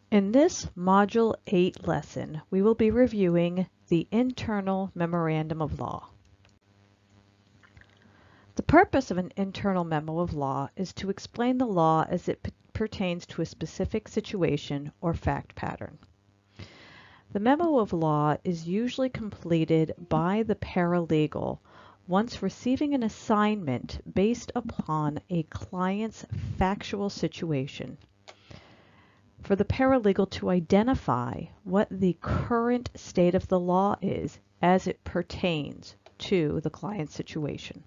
In this Module 8 lesson, we will be reviewing the Internal Memorandum of Law. The purpose of an internal memo of law is to explain the law as it pertains to a specific situation or fact pattern. The memo of law is usually completed by the paralegal once receiving an assignment based upon a client's factual situation, for the paralegal to identify what the current state of the law is as it pertains to the client's situation.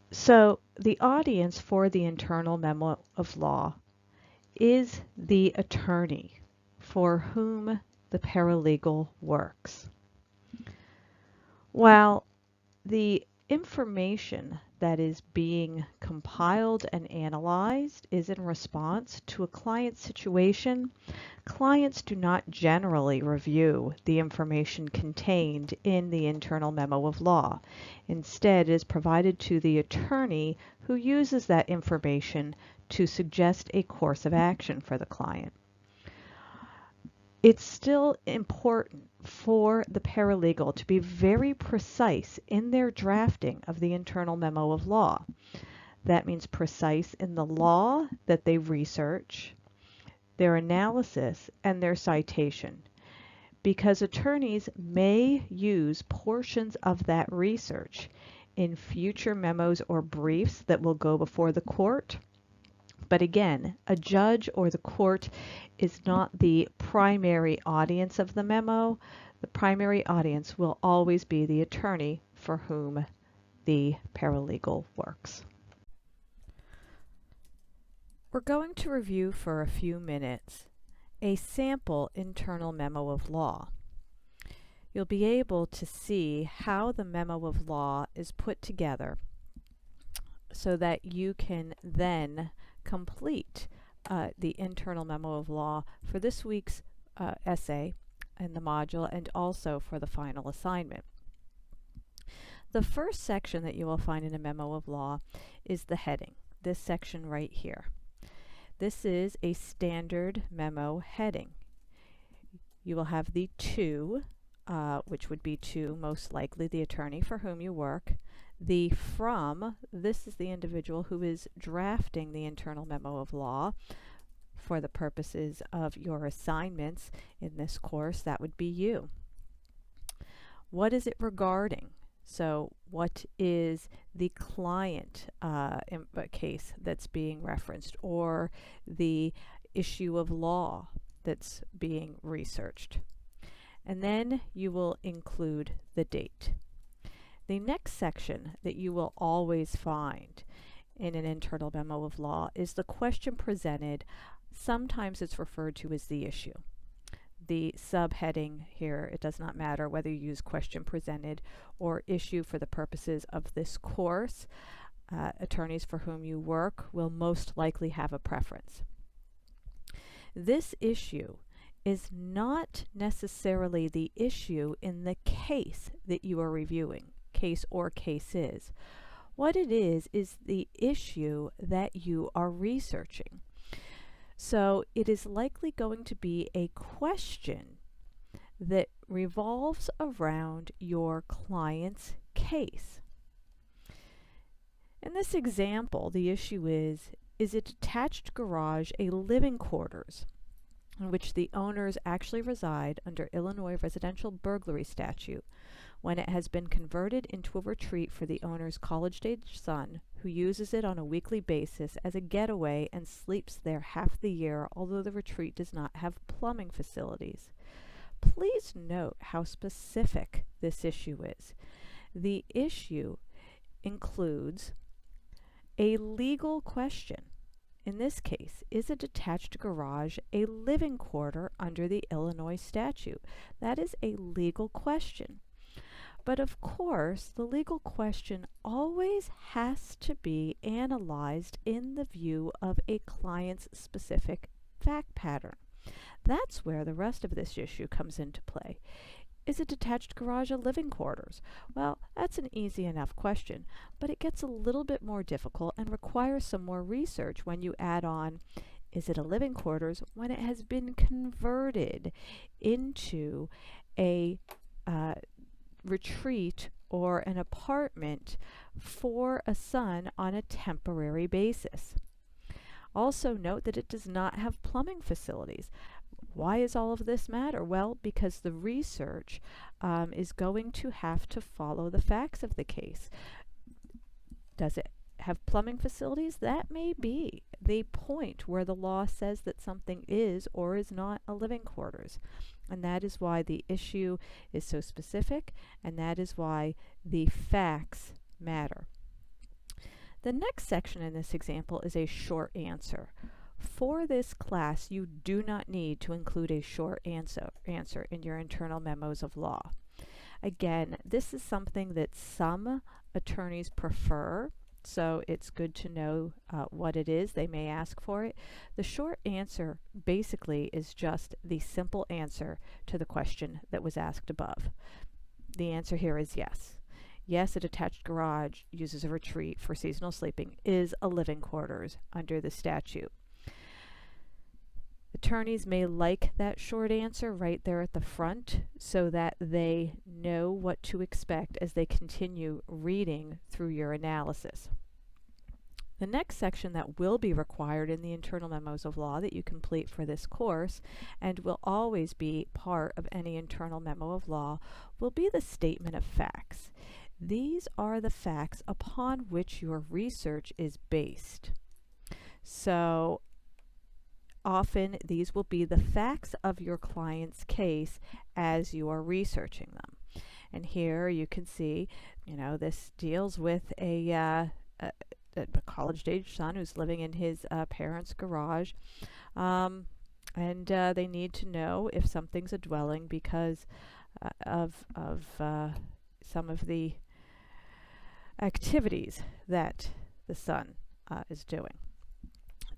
So the audience for the internal memo of law is the attorney for whom the paralegal works. While the information that is being compiled and analyzed is in response to a client's situation, clients do not generally review the information contained in the internal memo of law. Instead, it is provided to the attorney who uses that information to suggest a course of action for the client. It's still important for the paralegal to be very precise in their drafting of the internal memo of law. That means precise in the law that they research, their analysis, and their citation, because attorneys may use portions of that research in future memos or briefs that will go before the court. But again, a judge or the court is not the primary audience of the memo. The primary audience will always be the attorney for whom the paralegal works. We're going to review for a few minutes a sample internal memo of law. You'll be able to see how the memo of law is put together so that you can then complete the internal memo of law for this week's essay in the module and also for the final assignment. The first section that you will find in a memo of law is the heading, this section right here. This is a standard memo heading. You will have the to, which would be to most likely the attorney for whom you work. The from, this is the individual who is drafting the internal memo of law for the purposes of your assignments in this course. That would be you. What is it regarding? So what is the client case that's being referenced, or the issue of law that's being researched? And then you will include the date. The next section that you will always find in an internal memo of law is the question presented. Sometimes it's referred to as the issue. The subheading here, it does not matter whether you use question presented or issue for the purposes of this course. Attorneys for whom you work will most likely have a preference. This issue is not necessarily the issue in the case that you are reviewing, case or cases. What it is the issue that you are researching. So it is likely going to be a question that revolves around your client's case. In this example, the issue is a detached garage a living quarters in which the owners actually reside under Illinois residential burglary statute when it has been converted into a retreat for the owner's college-age son, who uses it on a weekly basis as a getaway and sleeps there half the year, although the retreat does not have plumbing facilities. Please note how specific this issue is. The issue includes a legal question. In this case, is a detached garage a living quarter under the Illinois statute? That is a legal question. But of course, the legal question always has to be analyzed in the view of a client's specific fact pattern. That's where the rest of this issue comes into play. Is a detached garage a living quarters? Well, that's an easy enough question, but it gets a little bit more difficult and requires some more research when you add on, is it a living quarters when it has been converted into a retreat or an apartment for a son on a temporary basis. Also note that it does not have plumbing facilities. Why does all of this matter? Well, because the research is going to have to follow the facts of the case. Does it have plumbing facilities? That may be the point where the law says that something is or is not a living quarters. And that is why the issue is so specific, and that is why the facts matter. The next section in this example is a short answer. For this class, you do not need to include a short answer in your internal memos of law. Again, this is something that some attorneys prefer, so it's good to know what it is. They may ask for it. The short answer basically is just the simple answer to the question that was asked above. The answer here is yes. Yes, a detached garage uses a retreat for seasonal sleeping is a living quarters under the statute. Attorneys may like that short answer right there at the front so that they know what to expect as they continue reading through your analysis. The next section that will be required in the internal memos of law that you complete for this course and will always be part of any internal memo of law will be the statement of facts. These are the facts upon which your research is based. So often these will be the facts of your client's case as you are researching them. And here you can see, this deals with a college-age son who's living in his parents' garage. And they need to know if something's a dwelling because of some of the activities that the son is doing.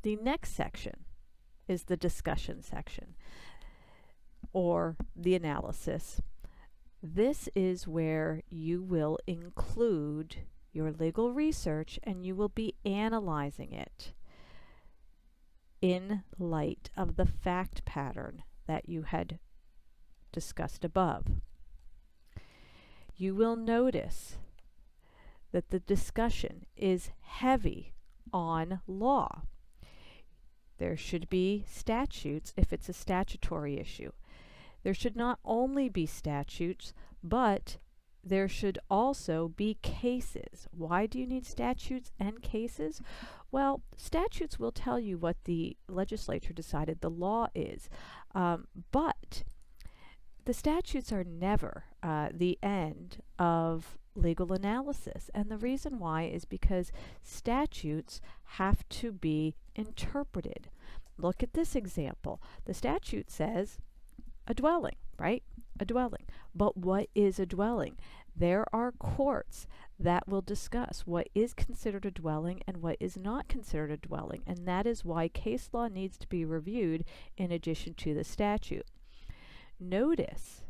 The next section is the discussion section or the analysis. This is where you will include your legal research and you will be analyzing it in light of the fact pattern that you had discussed above. You will notice that the discussion is heavy on law. There should be statutes if it's a statutory issue. There should not only be statutes, but there should also be cases. Why do you need statutes and cases? Well, statutes will tell you what the legislature decided the law is, but the statutes are never the end of legal analysis. And the reason why is because statutes have to be interpreted. Look at this example. The statute says a dwelling, right? A dwelling. But what is a dwelling? There are courts that will discuss what is considered a dwelling and what is not considered a dwelling. And that is why case law needs to be reviewed in addition to the statute. Notice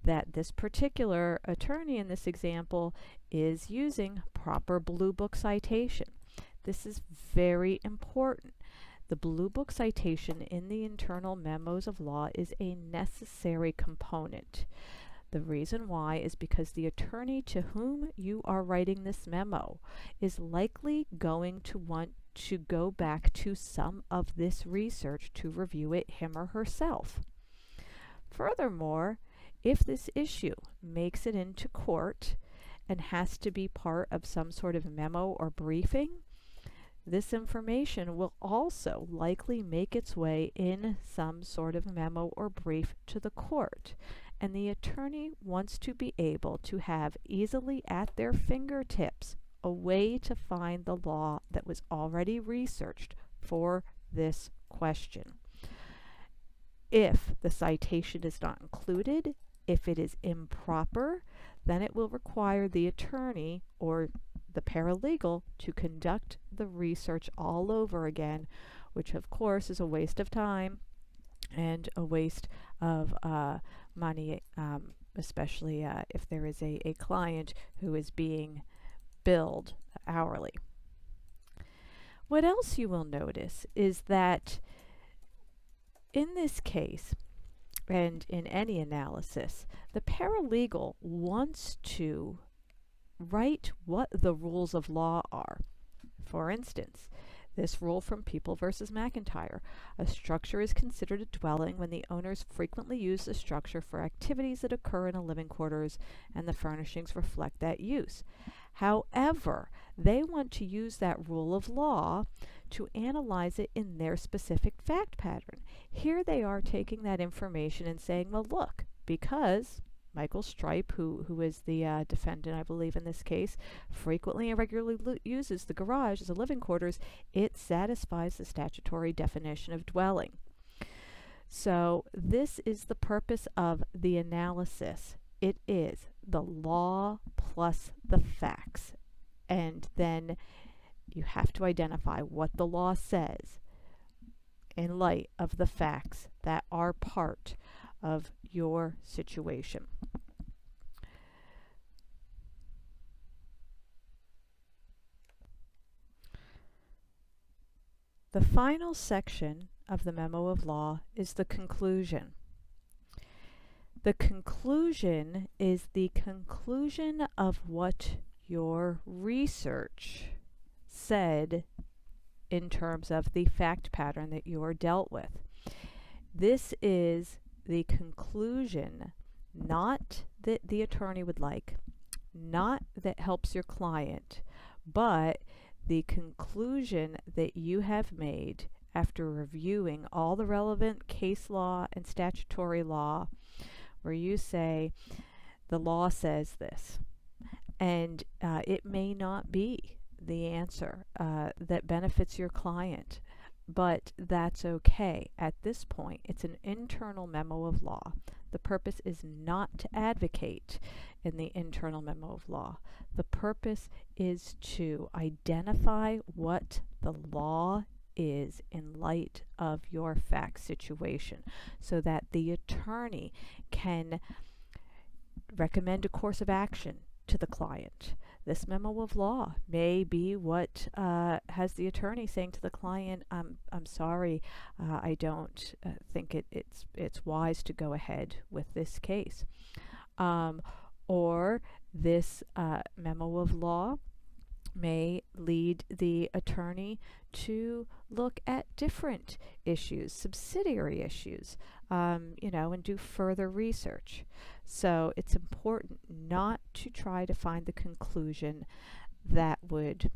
that this particular attorney in this example is using proper Blue Book citation. This is very important. The Blue Book citation in the internal memos of law is a necessary component. The reason why is because the attorney to whom you are writing this memo is likely going to want to go back to some of this research to review it him or herself. Furthermore, if this issue makes it into court and has to be part of some sort of memo or briefing, this information will also likely make its way in some sort of memo or brief to the court. And the attorney wants to be able to have easily at their fingertips a way to find the law that was already researched for this question. If the citation is not included, if it is improper, then it will require the attorney or the paralegal to conduct the research all over again, which of course is a waste of time and a waste of money, especially if there is a client who is being billed hourly. What else you will notice is that in this case, and in any analysis, the paralegal wants to write what the rules of law are. For instance, this rule from People versus McIntyre: a structure is considered a dwelling when the owners frequently use the structure for activities that occur in a living quarters and the furnishings reflect that use. However, they want to use that rule of law to analyze it in their specific fact pattern. Here they are taking that information and saying, well, look, because Michael Stripe, who is the defendant, I believe, in this case, frequently and regularly uses the garage as a living quarters, it satisfies the statutory definition of dwelling. So this is the purpose of the analysis. It is the law plus the facts. And then you have to identify what the law says in light of the facts that are part of your situation. The final section of the Memo of Law is the conclusion. The conclusion is the conclusion of what your research said in terms of the fact pattern that you are dealt with. This is the conclusion, not that the attorney would like, not that helps your client, but the conclusion that you have made after reviewing all the relevant case law and statutory law, where you say, the law says this, and it may not be the answer that benefits your client, but that's okay. At this point, it's an internal memo of law. The purpose is not to advocate in the internal memo of law. The purpose is to identify what the law is in light of your fact situation, so that the attorney can recommend a course of action to the client. This memo of law may be what has the attorney saying to the client, I'm sorry, I don't think it's wise to go ahead with this case. Or this memo of law may lead the attorney to look at different issues, subsidiary issues, and do further research. So it's important not to try to find the conclusion that would,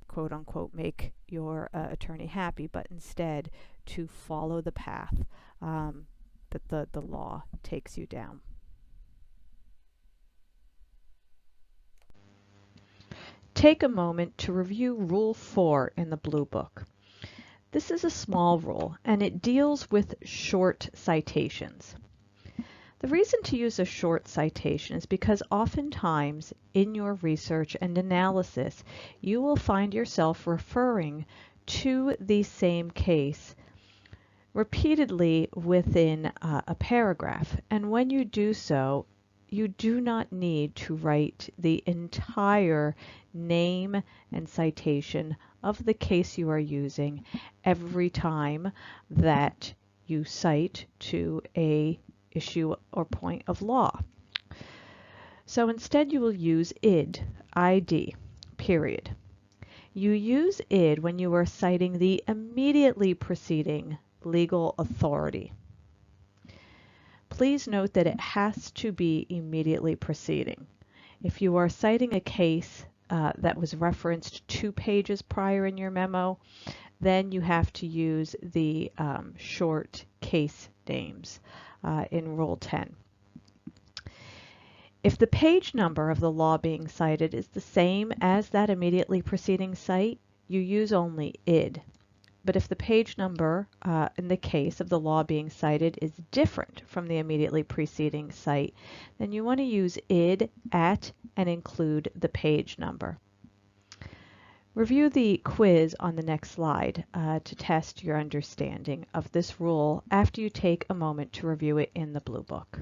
quote unquote, make your attorney happy, but instead to follow the path that the law takes you down. Take a moment to review Rule 4 in the Blue Book. This is a small rule, and it deals with short citations. The reason to use a short citation is because oftentimes in your research and analysis, you will find yourself referring to the same case repeatedly within a paragraph. And when you do so, you do not need to write the entire name and citation of the case you are using every time that you cite to a issue or point of law. So instead you will use ID, period. You use id when you are citing the immediately preceding legal authority. Please note that it has to be immediately preceding. If you are citing a case that was referenced 2 pages prior in your memo, then you have to use the short case names in Rule 10. If the page number of the law being cited is the same as that immediately preceding cite, you use only id. But if the page number in the case of the law being cited is different from the immediately preceding cite, then you want to use id, at, and include the page number. Review the quiz on the next slide to test your understanding of this rule after you take a moment to review it in the Blue Book.